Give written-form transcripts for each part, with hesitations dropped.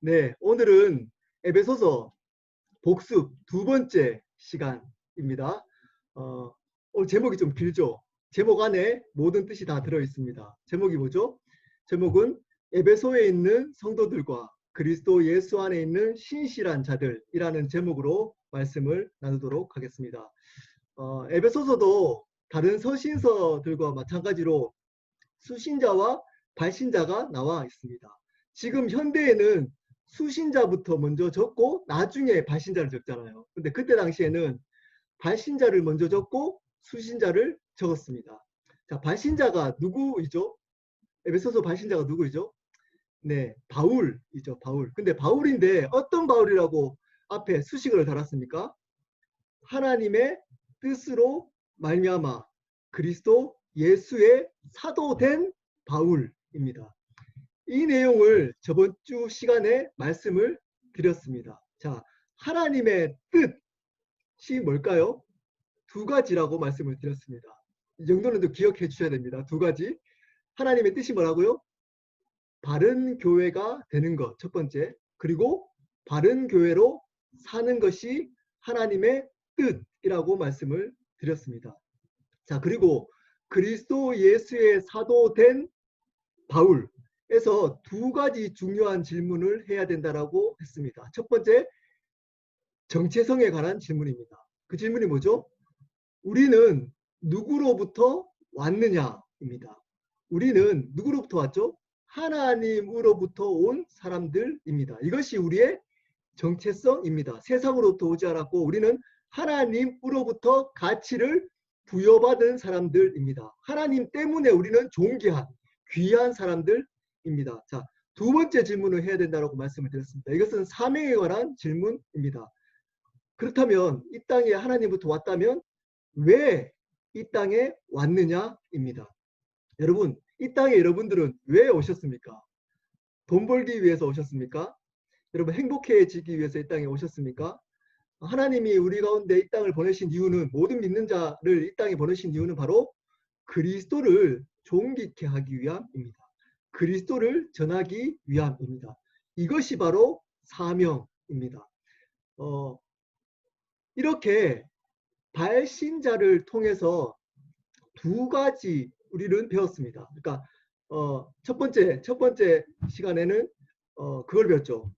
네, 오늘은 에베소서 복습 두 번째 시간입니다. 오늘 제목이 좀 길죠? 제목 안에 모든 뜻이 다 들어있습니다. 제목이 뭐죠? 제목은 에베소에 있는 성도들과 그리스도 예수 안에 있는 신실한 자들이라는 제목으로 말씀을 나누도록 하겠습니다. 에베소서도 다른 서신서들과 마찬가지로 수신자와 발신자가 나와 있습니다. 지금 현대에는 수신자부터 먼저 적고 나중에 발신자를 적잖아요. 근데 그때 당시에는 발신자를 먼저 적고 수신자를 적었습니다. 자, 발신자가 누구이죠? 에베소서 발신자가 누구이죠? 네, 바울이죠. 바울. 근데 바울인데 어떤 바울이라고 앞에 수식어를 달았습니까? 하나님의 뜻으로 말미암아 그리스도 예수의 사도된 바울입니다. 이 내용을 저번 주 시간에 말씀을 드렸습니다. 자, 하나님의 뜻이 뭘까요? 두 가지라고 말씀을 드렸습니다. 이 정도는 좀 기억해 주셔야 됩니다. 두 가지. 하나님의 뜻이 뭐라고요? 바른 교회가 되는 것, 첫 번째. 그리고 바른 교회로 사는 것이 하나님의 뜻이라고 말씀을 드렸습니다. 자, 그리고 그리스도 예수의 사도된 바울에서 두 가지 중요한 질문을 해야 된다라고 했습니다. 첫 번째, 정체성에 관한 질문입니다. 그 질문이 뭐죠? 우리는 누구로부터 왔느냐입니다. 우리는 누구로부터 왔죠? 하나님으로부터 온 사람들입니다. 이것이 우리의 정체성입니다. 세상으로부터 오지 않았고 우리는 하나님으로부터 가치를 부여받은 사람들입니다. 하나님 때문에 우리는 존귀한 귀한 사람들입니다. 자, 두 번째 질문을 해야 된다고 말씀을 드렸습니다. 이것은 사명에 관한 질문입니다. 그렇다면 이 땅에 하나님부터 왔다면 왜 이 땅에 왔느냐입니다. 여러분, 이 땅에 여러분들은 왜 오셨습니까? 돈 벌기 위해서 오셨습니까? 여러분 행복해지기 위해서 이 땅에 오셨습니까? 하나님이 우리 가운데 이 땅을 보내신 이유는 모든 믿는 자를 이 땅에 보내신 이유는 바로 그리스도를 존귀케 하기 위함입니다. 그리스도를 전하기 위함입니다. 이것이 바로 사명입니다. 이렇게 발신자를 통해서 두 가지 우리는 배웠습니다. 그러니까 첫 번째 시간에는 그걸 배웠죠.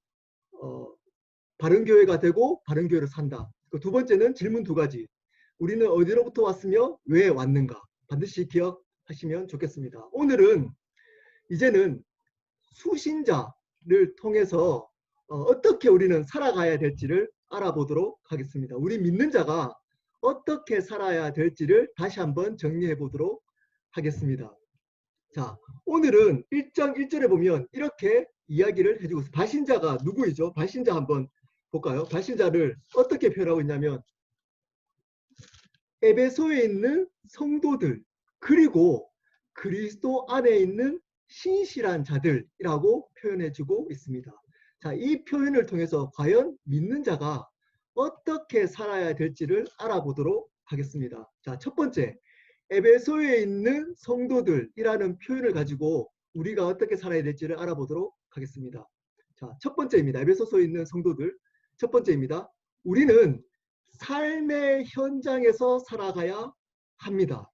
바른 교회가 되고 바른 교회로 산다. 두 번째는 질문 두 가지. 우리는 어디로부터 왔으며 왜 왔는가? 반드시 기억하시면 좋겠습니다. 오늘은 이제는 수신자를 통해서 어떻게 우리는 살아가야 될지를 알아보도록 하겠습니다. 우리 믿는 자가 어떻게 살아야 될지를 다시 한번 정리해 보도록 하겠습니다. 자, 오늘은 1장 1절에 보면 이렇게 이야기를 해주고 있습니다. 발신자가 누구이죠? 발신자 한번 볼까요? 발신자를 어떻게 표현하고 있냐면 에베소에 있는 성도들 그리고 그리스도 안에 있는 신실한 자들이라고 표현해주고 있습니다. 자, 이 표현을 통해서 과연 믿는 자가 어떻게 살아야 될지를 알아보도록 하겠습니다. 자, 첫 번째, 에베소에 있는 성도들이라는 표현을 가지고 우리가 어떻게 살아야 될지를 알아보도록 하겠습니다. 자, 첫 번째입니다. 에베소서에 있는 성도들. 첫 번째입니다. 우리는 삶의 현장에서 살아가야 합니다.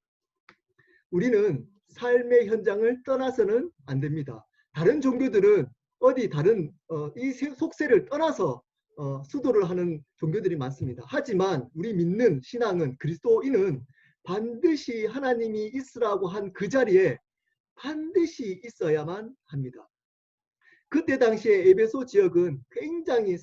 우리는 삶의 현장을 떠나서는 안 됩니다. 다른 종교들은 어디 다른 이 속세를 떠나서 수도를 하는 종교들이 많습니다. 하지만 우리 믿는 신앙은 그리스도인은 반드시 하나님이 있으라고 한 그 자리에 반드시 있어야만 합니다. 그때 당시에 에베소 지역은 굉장히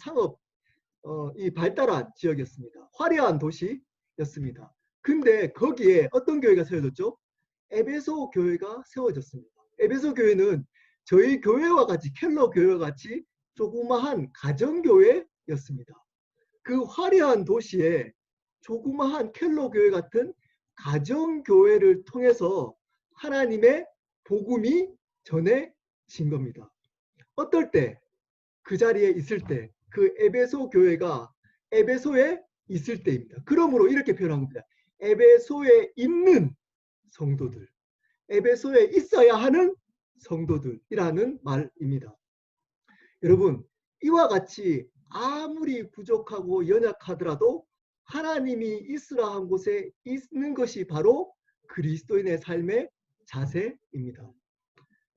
이 발달한 지역이었습니다. 화려한 도시였습니다. 근데 거기에 어떤 교회가 세워졌죠? 에베소 교회가 세워졌습니다. 에베소 교회는 저희 교회와 같이 켈러 교회와 같이 조그마한 가정교회였습니다. 그 화려한 도시에 조그마한 켈러 교회 같은 가정교회를 통해서 하나님의 복음이 전해진 겁니다. 어떨 때? 그 자리에 있을 때, 그 에베소 교회가 에베소에 있을 때입니다. 그러므로 이렇게 표현한 겁니다. 에베소에 있는 성도들, 에베소에 있어야 하는 성도들이라는 말입니다. 여러분, 이와 같이 아무리 부족하고 연약하더라도 하나님이 있으라 한 곳에 있는 것이 바로 그리스도인의 삶의 자세입니다.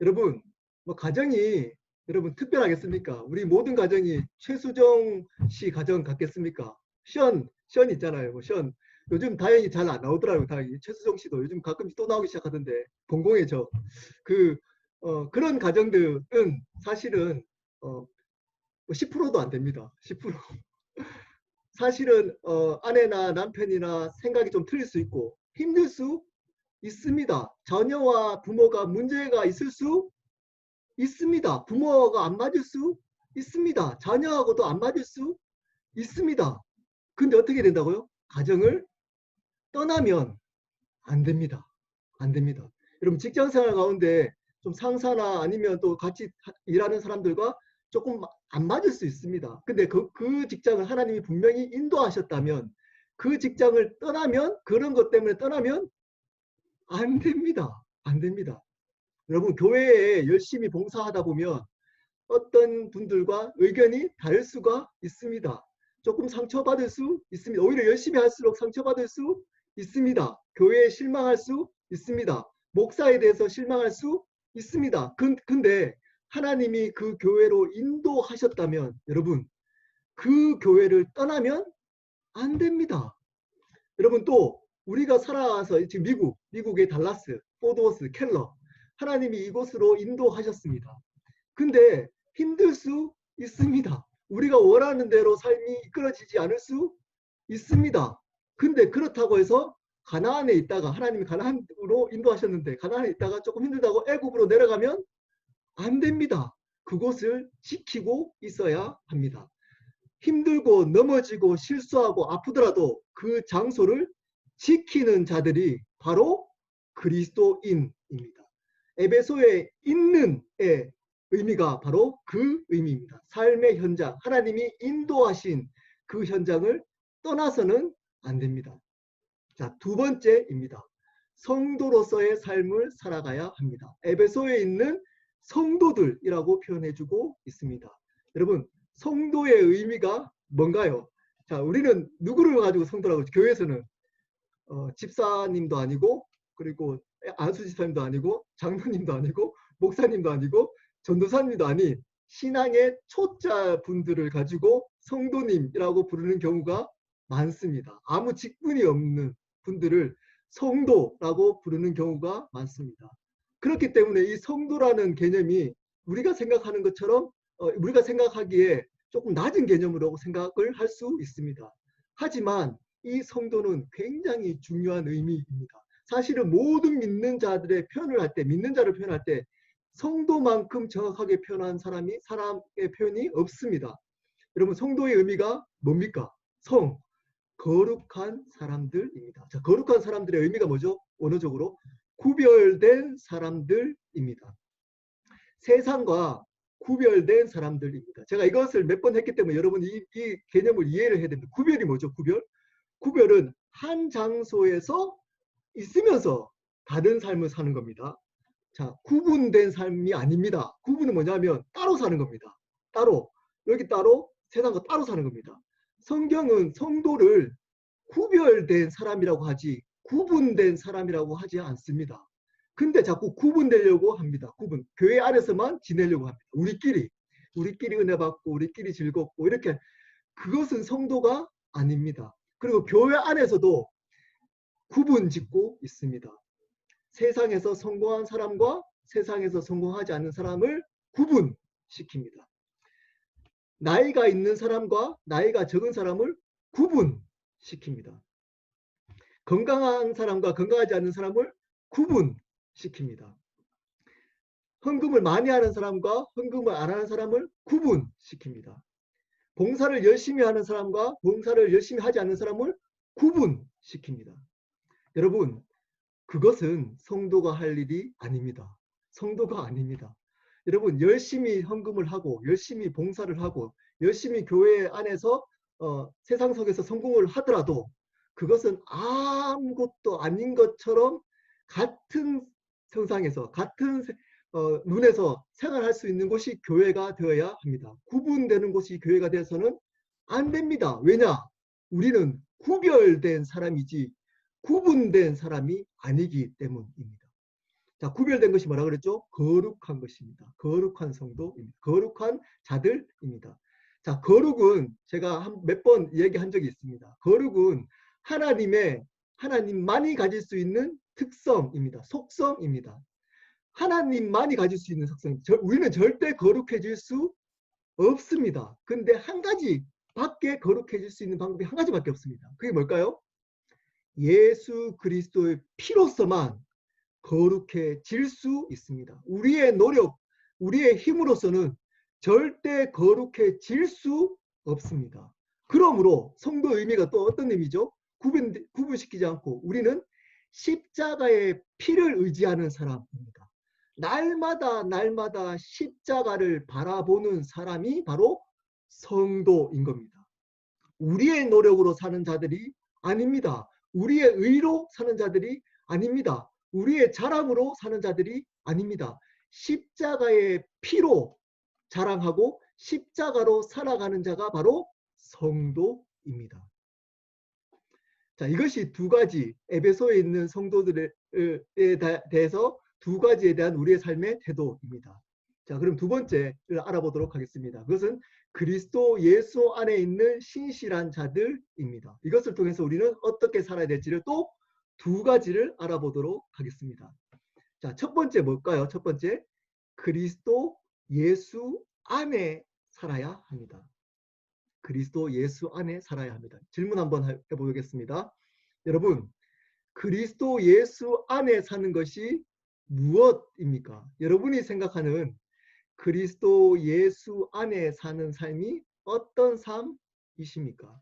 여러분, 뭐 가정이 여러분 특별하겠습니까? 우리 모든 가정이 최수정 씨 가정 같겠습니까? 션 있잖아요. 뭐 션. 요즘 다행히 잘 안 나오더라고요. 다행히. 최수정 씨도 요즘 가끔씩 또 나오기 시작하던데 봉공해져. 그런 가정들은 사실은 10%도 안 됩니다. 10%. 사실은 아내나 남편이나 생각이 좀 틀릴 수 있고 힘들 수 있습니다. 자녀와 부모가 문제가 있을 수 있습니다. 부모가 안 맞을 수 있습니다. 자녀하고도 안 맞을 수 있습니다. 근데 어떻게 된다고요? 가정을 떠나면 안 됩니다. 안 됩니다. 여러분 직장생활 가운데 좀 상사나 아니면 또 같이 일하는 사람들과 조금 안 맞을 수 있습니다. 근데 그 직장을 하나님이 분명히 인도하셨다면 그 직장을 떠나면 그런 것 때문에 떠나면 안 됩니다. 안 됩니다. 여러분 교회에 열심히 봉사하다 보면 어떤 분들과 의견이 다를 수가 있습니다. 조금 상처받을 수 있습니다. 오히려 열심히 할수록 상처받을 수 있습니다. 교회에 실망할 수 있습니다. 목사에 대해서 실망할 수 있습니다. 근데 하나님이 그 교회로 인도하셨다면 여러분 그 교회를 떠나면 안 됩니다. 여러분 또 우리가 살아와서 지금 미국의 달라스, 포드워스, 켈러 하나님이 이곳으로 인도하셨습니다. 근데 힘들 수 있습니다. 우리가 원하는 대로 삶이 이끌어지지 않을 수 있습니다. 근데 그렇다고 해서 가나안에 있다가 하나님이 가나안으로 인도하셨는데 가나안에 있다가 조금 힘들다고 애굽으로 내려가면 안 됩니다. 그곳을 지키고 있어야 합니다. 힘들고 넘어지고 실수하고 아프더라도 그 장소를 지키는 자들이 바로 그리스도인입니다. 에베소에 있는의 의미가 바로 그 의미입니다. 삶의 현장, 하나님이 인도하신 그 현장을 떠나서는 안 됩니다. 자, 두 번째입니다. 성도로서의 삶을 살아가야 합니다. 에베소에 있는 성도들이라고 표현해주고 있습니다. 여러분, 성도의 의미가 뭔가요? 자, 우리는 누구를 가지고 성도라고 하죠? 교회에서는 집사님도 아니고 그리고 안수 집사님도 아니고 장로님도 아니고 목사님도 아니고 전도사님도 아닌 신앙의 초자 분들을 가지고 성도님이라고 부르는 경우가 많습니다. 아무 직분이 없는 분들을 성도라고 부르는 경우가 많습니다. 그렇기 때문에 이 성도라는 개념이 우리가 생각하는 것처럼 우리가 생각하기에 조금 낮은 개념으로 생각을 할 수 있습니다. 하지만 이 성도는 굉장히 중요한 의미입니다. 사실은 모든 믿는 자들의 표현을 할 때, 믿는 자를 표현할 때 성도만큼 정확하게 표현한 사람의 표현이 없습니다. 여러분 성도의 의미가 뭡니까? 거룩한 사람들입니다. 자, 거룩한 사람들의 의미가 뭐죠? 원어적으로 구별된 사람들입니다. 세상과 구별된 사람들입니다. 제가 이것을 몇 번 했기 때문에 여러분이 이 개념을 이해를 해야 됩니다. 구별이 뭐죠? 구별은 한 장소에서 있으면서 다른 삶을 사는 겁니다. 자, 구분된 삶이 아닙니다. 구분은 뭐냐면 따로 사는 겁니다. 따로. 여기 따로, 세상과 따로 사는 겁니다. 성경은 성도를 구별된 사람이라고 하지 구분된 사람이라고 하지 않습니다. 근데 자꾸 구분되려고 합니다. 교회 안에서만 지내려고 합니다. 우리끼리 은혜 받고 우리끼리 즐겁고 이렇게 그것은 성도가 아닙니다. 그리고 교회 안에서도 구분 짓고 있습니다. 세상에서 성공한 사람과 세상에서 성공하지 않는 사람을 구분시킵니다. 나이가 있는 사람과 나이가 적은 사람을 구분시킵니다. 건강한 사람과 건강하지 않는 사람을 구분시킵니다. 헌금을 많이 하는 사람과 헌금을 안 하는 사람을 구분시킵니다. 봉사를 열심히 하는 사람과 봉사를 열심히 하지 않는 사람을 구분시킵니다. 여러분, 그것은 성도가 할 일이 아닙니다. 성도가 아닙니다. 여러분, 열심히 헌금을 하고 열심히 봉사를 하고 열심히 교회 안에서 세상 속에서 성공을 하더라도 그것은 아무것도 아닌 것처럼 같은 세상에서 같은 눈에서 생활할 수 있는 곳이 교회가 되어야 합니다. 구분되는 곳이 교회가 되어서는 안 됩니다. 왜냐? 우리는 구별된 사람이지 구분된 사람이 아니기 때문입니다. 자, 구별된 것이 뭐라 그랬죠? 거룩한 것입니다. 거룩한 성도입니다. 거룩한 자들입니다. 자, 거룩은 제가 몇 번 얘기한 적이 있습니다. 거룩은 하나님만이 가질 수 있는 특성입니다. 속성입니다. 하나님만이 가질 수 있는 속성. 우리는 절대 거룩해질 수 없습니다. 근데 한 가지 밖에 거룩해질 수 있는 방법이 한 가지밖에 없습니다. 그게 뭘까요? 예수 그리스도의 피로서만 거룩해질 수 있습니다. 우리의 노력, 우리의 힘으로서는 절대 거룩해질 수 없습니다. 그러므로 성도 의미가 또 어떤 의미죠? 구분시키지 않고 우리는 십자가의 피를 의지하는 사람입니다. 날마다 십자가를 바라보는 사람이 바로 성도인 겁니다. 우리의 노력으로 사는 자들이 아닙니다. 우리의 의로 사는 자들이 아닙니다. 우리의 자랑으로 사는 자들이 아닙니다. 십자가의 피로 자랑하고 십자가로 살아가는 자가 바로 성도입니다. 자, 이것이 두 가지 에베소에 있는 성도들에 대해서 두 가지에 대한 우리의 삶의 태도입니다. 자, 그럼 두 번째를 알아보도록 하겠습니다. 그것은 그리스도 예수 안에 있는 신실한 자들입니다. 이것을 통해서 우리는 어떻게 살아야 될지를 또 두 가지를 알아보도록 하겠습니다. 자, 첫 번째 뭘까요? 첫 번째, 그리스도 예수 안에 살아야 합니다. 그리스도 예수 안에 살아야 합니다. 질문 한번 해보겠습니다. 여러분, 그리스도 예수 안에 사는 것이 무엇입니까? 여러분이 생각하는 그리스도 예수 안에 사는 삶이 어떤 삶이십니까?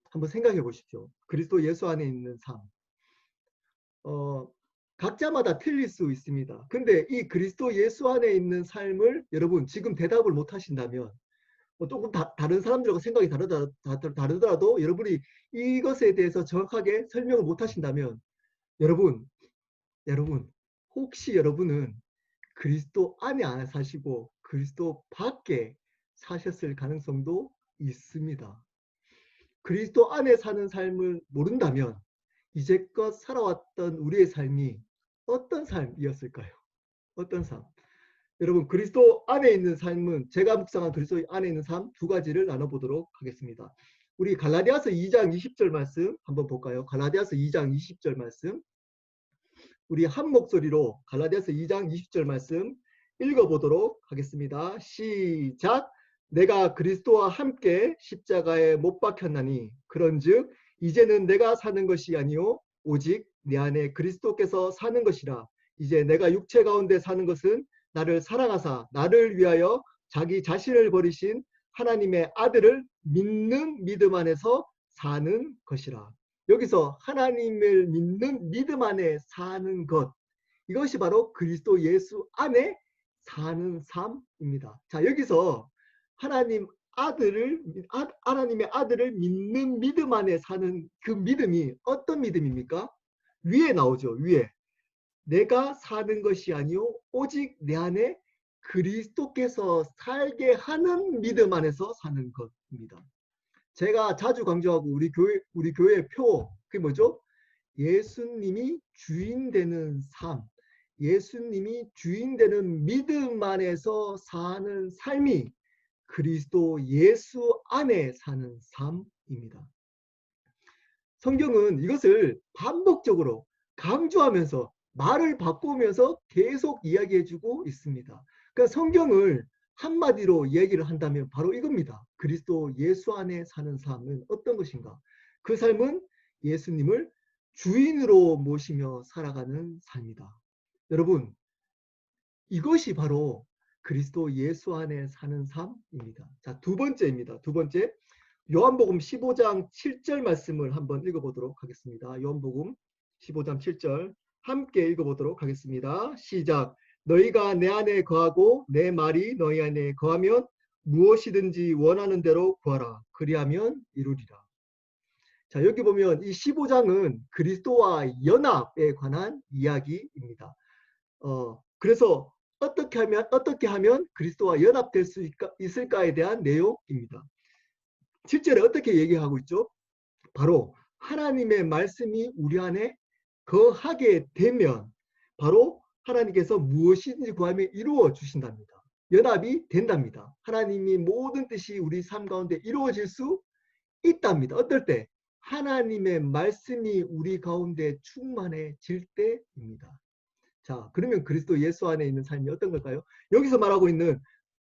한번 생각해 보십시오. 그리스도 예수 안에 있는 삶. 각자마다 틀릴 수 있습니다. 근데 이 그리스도 예수 안에 있는 삶을 여러분 지금 대답을 못 하신다면 조금 다른 사람들과 생각이 다르더라도 여러분이 이것에 대해서 정확하게 설명을 못 하신다면 여러분 혹시 여러분은 그리스도 안에 안 사시고 그리스도 밖에 사셨을 가능성도 있습니다. 그리스도 안에 사는 삶을 모른다면 이제껏 살아왔던 우리의 삶이 어떤 삶이었을까요? 어떤 삶? 여러분, 그리스도 안에 있는 삶은 제가 묵상한 그리스도 안에 있는 삶 두 가지를 나눠보도록 하겠습니다. 우리 갈라디아서 2장 20절 말씀 한번 볼까요? 갈라디아서 2장 20절 말씀. 우리 한 목소리로 갈라디아서 2장 20절 말씀 읽어보도록 하겠습니다. 시작! 내가 그리스도와 함께 십자가에 못 박혔나니 그런즉 이제는 내가 사는 것이 아니요 오직 내 안에 그리스도께서 사는 것이라. 이제 내가 육체 가운데 사는 것은 나를 사랑하사 나를 위하여 자기 자신을 버리신 하나님의 아들을 믿는 믿음 안에서 사는 것이라. 여기서 하나님을 믿는 믿음 안에 사는 것, 이것이 바로 그리스도 예수 안에 사는 삶입니다. 자, 여기서 하나님의 아들을 믿는 믿음 안에 사는 그 믿음이 어떤 믿음입니까? 위에 나오죠. 위에. 내가 사는 것이 아니요 오직 내 안에 그리스도께서 살게 하는 믿음 안에서 사는 것입니다. 제가 자주 강조하고 우리 교회의 표, 그게 뭐죠? 예수님이 주인 되는 삶, 예수님이 주인 되는 믿음 안에서 사는 삶이 그리스도 예수 안에 사는 삶입니다. 성경은 이것을 반복적으로 강조하면서 말을 바꾸면서 계속 이야기해주고 있습니다. 그러니까 성경을 한마디로 이야기를 한다면 바로 이겁니다. 그리스도 예수 안에 사는 삶은 어떤 것인가? 그 삶은 예수님을 주인으로 모시며 살아가는 삶이다. 여러분, 이것이 바로 그리스도 예수 안에 사는 삶입니다. 자, 두 번째입니다. 두 번째, 요한복음 15장 7절 말씀을 한번 읽어보도록 하겠습니다. 요한복음 15장 7절 함께 읽어보도록 하겠습니다. 시작. 너희가 내 안에 거하고 내 말이 너희 안에 거하면 무엇이든지 원하는 대로 구하라. 그리하면 이루리라. 자, 여기 보면 이 15장은 그리스도와 연합에 관한 이야기입니다. 그래서 어떻게 하면 그리스도와 연합될 수 있을까에 대한 내용입니다. 7절에 어떻게 얘기하고 있죠? 바로 하나님의 말씀이 우리 안에 거하게 되면 바로 하나님께서 무엇이든지 구하면 이루어 주신답니다. 연합이 된답니다. 하나님이 모든 뜻이 우리 삶 가운데 이루어질 수 있답니다. 어떨 때? 하나님의 말씀이 우리 가운데 충만해질 때입니다. 자, 그러면 그리스도 예수 안에 있는 삶이 어떤 걸까요? 여기서 말하고 있는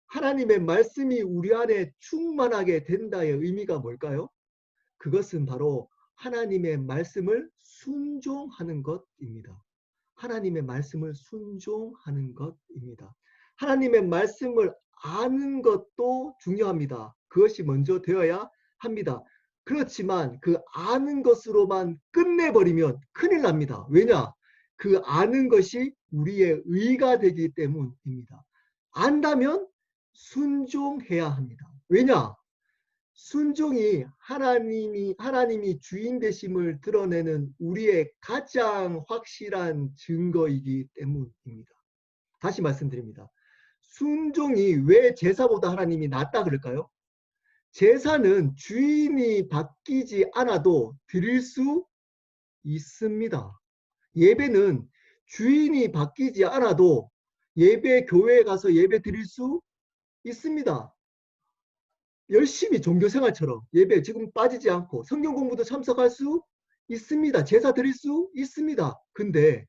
하나님의 말씀이 우리 안에 충만하게 된다의 의미가 뭘까요? 그것은 바로 하나님의 말씀을 순종하는 것입니다. 하나님의 말씀을 순종하는 것입니다. 하나님의 말씀을 아는 것도 중요합니다. 그것이 먼저 되어야 합니다. 그렇지만 그 아는 것으로만 끝내버리면 큰일 납니다. 왜냐? 그 아는 것이 우리의 의가 되기 때문입니다. 안다면 순종해야 합니다. 왜냐? 순종이 하나님이 주인 되심을 드러내는 우리의 가장 확실한 증거이기 때문입니다. 다시 말씀드립니다. 순종이 왜 제사보다 하나님이 낫다 그럴까요? 제사는 주인이 바뀌지 않아도 드릴 수 있습니다. 예배는 주인이 바뀌지 않아도 예배 교회에 가서 예배 드릴 수 있습니다. 열심히 종교생활처럼 예배 지금 빠지지 않고 성경 공부도 참석할 수 있습니다. 제사 드릴 수 있습니다. 근데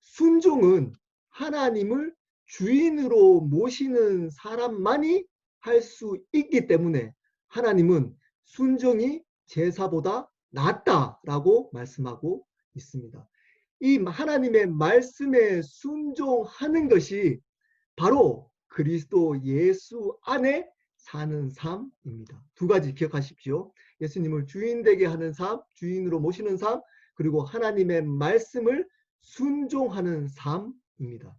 순종은 하나님을 주인으로 모시는 사람만이 할 수 있기 때문에 하나님은 순종이 제사보다 낫다라고 말씀하고 있습니다. 이 하나님의 말씀에 순종하는 것이 바로 그리스도 예수 안에 사는 삶입니다. 두 가지 기억하십시오. 예수님을 주인 되게 하는 삶, 주인으로 모시는 삶, 그리고 하나님의 말씀을 순종하는 삶입니다.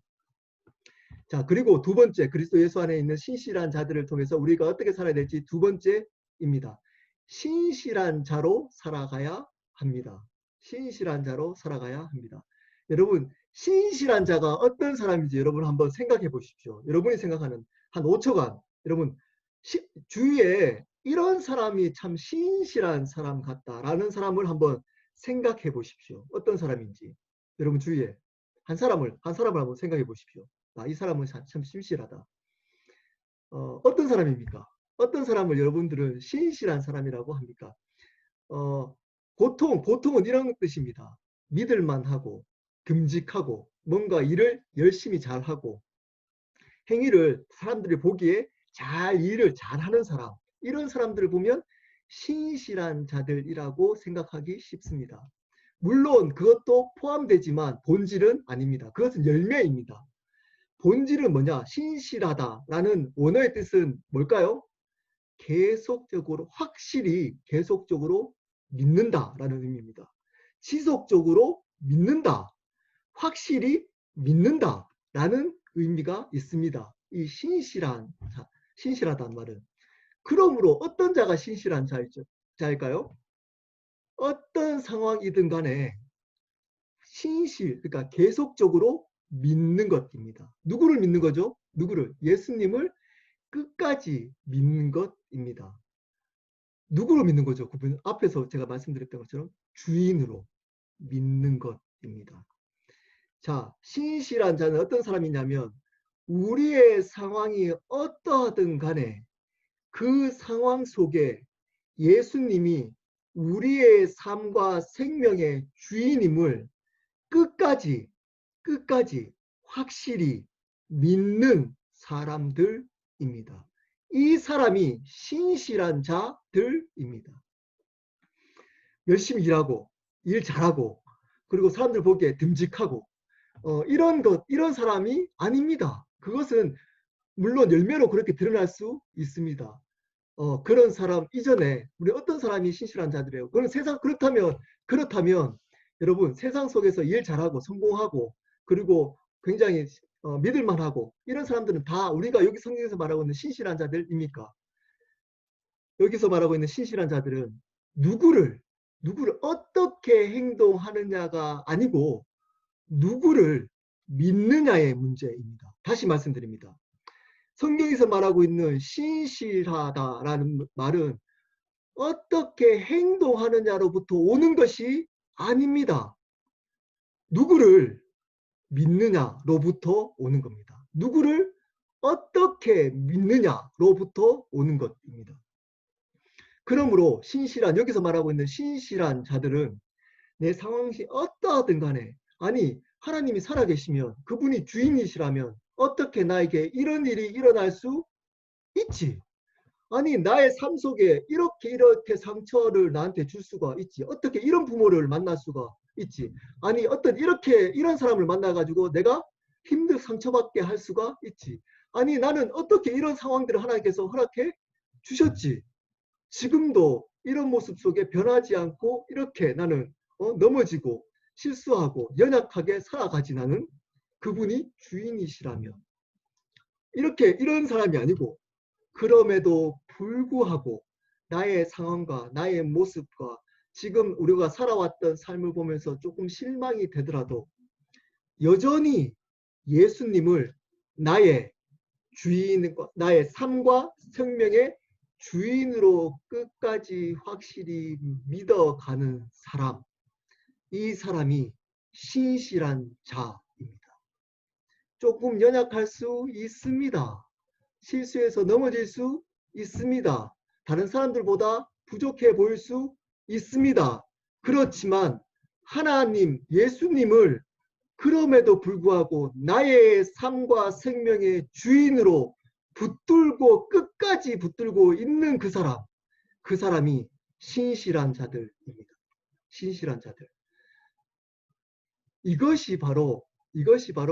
자, 그리고 두 번째, 그리스도 예수 안에 있는 신실한 자들을 통해서 우리가 어떻게 살아야 될지 두 번째입니다. 신실한 자로 살아가야 합니다. 신실한 자로 살아가야 합니다. 여러분, 신실한 자가 어떤 사람인지 여러분 한번 생각해 보십시오. 여러분이 생각하는 한 5초간 여러분 주위에 이런 사람이 참 신실한 사람 같다라는 사람을 한번 생각해 보십시오. 어떤 사람인지 여러분 주위에 한 사람을 한번 생각해 보십시오. 아, 이 사람은 참 신실하다. 어떤 사람입니까? 어떤 사람을 여러분들은 신실한 사람이라고 합니까? 보통은 이런 뜻입니다. 믿을만하고 듬직하고 뭔가 일을 열심히 잘하고 행위를 사람들이 보기에 일을 잘하는 사람, 이런 사람들을 보면 신실한 자들이라고 생각하기 쉽습니다. 물론 그것도 포함되지만 본질은 아닙니다. 그것은 열매입니다. 본질은 뭐냐? 신실하다라는 원어의 뜻은 뭘까요? 계속적으로, 확실히 계속적으로 믿는다라는 의미입니다. 지속적으로 믿는다, 확실히 믿는다라는 의미가 있습니다. 이 신실하다는 말은. 그러므로 어떤 자가 신실한 자일까요? 어떤 상황이든 간에 그러니까 계속적으로 믿는 것입니다. 누구를 믿는 거죠? 누구를? 예수님을 끝까지 믿는 것입니다. 누구로 믿는 거죠? 그분 앞에서 제가 말씀드렸던 것처럼 주인으로 믿는 것입니다. 자, 신실한 자는 어떤 사람이냐면 우리의 상황이 어떠하든 간에 그 상황 속에 예수님이 우리의 삶과 생명의 주인임을 끝까지 확실히 믿는 사람들입니다. 이 사람이 신실한 자들입니다. 열심히 일하고 일 잘하고 그리고 사람들 보기에 듬직하고 이런 사람이 아닙니다. 그것은 물론 열매로 그렇게 드러날 수 있습니다. 그런 사람 이전에 우리 어떤 사람이 신실한 자들이에요. 그런 세상 그렇다면 여러분 세상 속에서 일 잘하고 성공하고 그리고 굉장히 믿을만하고 이런 사람들은 다 우리가 여기 성경에서 말하고 있는 신실한 자들입니까? 여기서 말하고 있는 신실한 자들은 누구를 어떻게 행동하느냐가 아니고 누구를 믿느냐의 문제입니다. 다시 말씀드립니다. 성경에서 말하고 있는 신실하다라는 말은 어떻게 행동하느냐로부터 오는 것이 아닙니다. 누구를 믿느냐로부터 오는 겁니다. 누구를 어떻게 믿느냐로부터 오는 것입니다. 그러므로 여기서 말하고 있는 신실한 자들은 내 상황이 어떠하든 간에, 아니 하나님이 살아계시면, 그분이 주인이시라면 어떻게 나에게 이런 일이 일어날 수 있지? 아니 나의 삶 속에 이렇게 상처를 나한테 줄 수가 있지? 어떻게 이런 부모를 만날 수가 있지? 아니 이런 사람을 만나가지고 내가 상처받게 할 수가 있지? 아니 나는 어떻게 이런 상황들을 하나님께서 허락해 주셨지? 지금도 이런 모습 속에 변하지 않고 이렇게 나는 넘어지고 실수하고 연약하게 살아가지, 나는 그분이 주인이시라면 이런 사람이 아니고, 그럼에도 불구하고 나의 상황과 나의 모습과 지금 우리가 살아왔던 삶을 보면서 조금 실망이 되더라도 여전히 예수님을 나의 주인과 나의 삶과 생명의 주인으로 끝까지 확실히 믿어가는 사람, 이 사람이 신실한 자입니다. 조금 연약할 수 있습니다. 실수해서 넘어질 수 있습니다. 다른 사람들보다 부족해 보일 수 있습니다. 그렇지만 하나님, 예수님을 그럼에도 불구하고 나의 삶과 생명의 주인으로 끝까지 붙들고 있는 그 사람이 신실한 자들입니다. 신실한 자들. 이것이 바로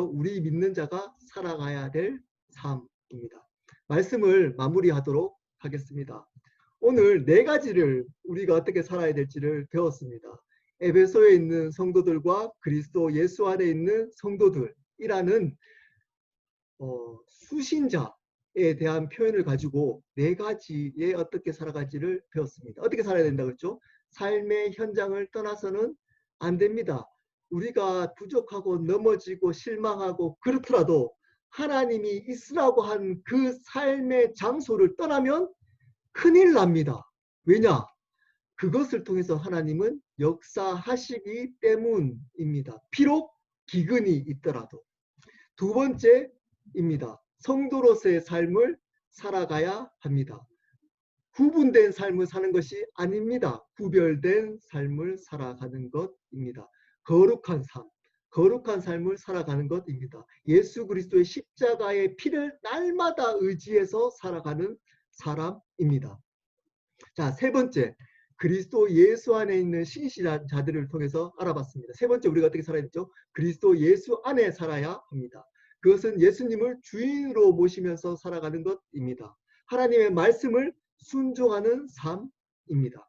우리 믿는 자가 살아가야 될 삶입니다. 말씀을 마무리하도록 하겠습니다. 오늘 4가지를 우리가 어떻게 살아야 될지를 배웠습니다. 에베소에 있는 성도들과 그리스도 예수 안에 있는 성도들이라는 수신자에 대한 표현을 가지고 4가지에 어떻게 살아갈지를 배웠습니다. 어떻게 살아야 된다고 했죠? 삶의 현장을 떠나서는 안 됩니다. 우리가 부족하고 넘어지고 실망하고 그렇더라도 하나님이 있으라고 한 그 삶의 장소를 떠나면 큰일 납니다. 왜냐? 그것을 통해서 하나님은 역사하시기 때문입니다. 비록 기근이 있더라도. 2번째입니다. 성도로서의 삶을 살아가야 합니다. 구분된 삶을 사는 것이 아닙니다. 구별된 삶을 살아가는 것입니다. 거룩한 삶을 살아가는 것입니다. 예수 그리스도의 십자가의 피를 날마다 의지해서 살아가는 사람입니다. 자, 3번째, 그리스도 예수 안에 있는 신실한 자들을 통해서 알아봤습니다. 3번째, 우리가 어떻게 살아야 되죠? 그리스도 예수 안에 살아야 합니다. 그것은 예수님을 주인으로 모시면서 살아가는 것입니다. 하나님의 말씀을 순종하는 삶입니다.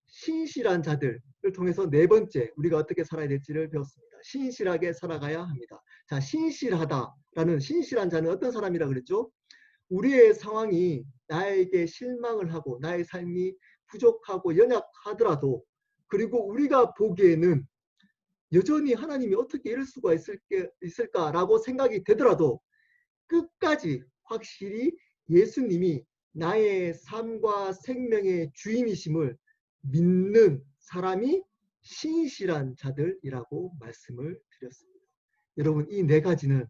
신실한 자들을 통해서 4번째, 우리가 어떻게 살아야 될지를 배웠습니다. 신실하게 살아가야 합니다. 자, 신실한 자는 어떤 사람이라 그랬죠? 우리의 상황이 나에게 실망을 하고 나의 삶이 부족하고 연약하더라도, 그리고 우리가 보기에는 여전히 하나님이 어떻게 이럴 수가 있을까라고 생각이 되더라도 끝까지 확실히 예수님이 나의 삶과 생명의 주인이심을 믿는 사람이 신실한 자들이라고 말씀을 드렸습니다. 여러분, 이 4가지는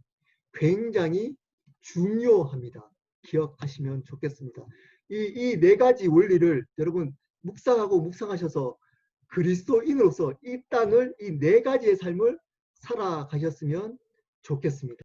굉장히 중요합니다. 기억하시면 좋겠습니다. 이 4가지 원리를 여러분 묵상하셔서 그리스도인으로서 이 땅을 이 4가지의 삶을 살아가셨으면 좋겠습니다.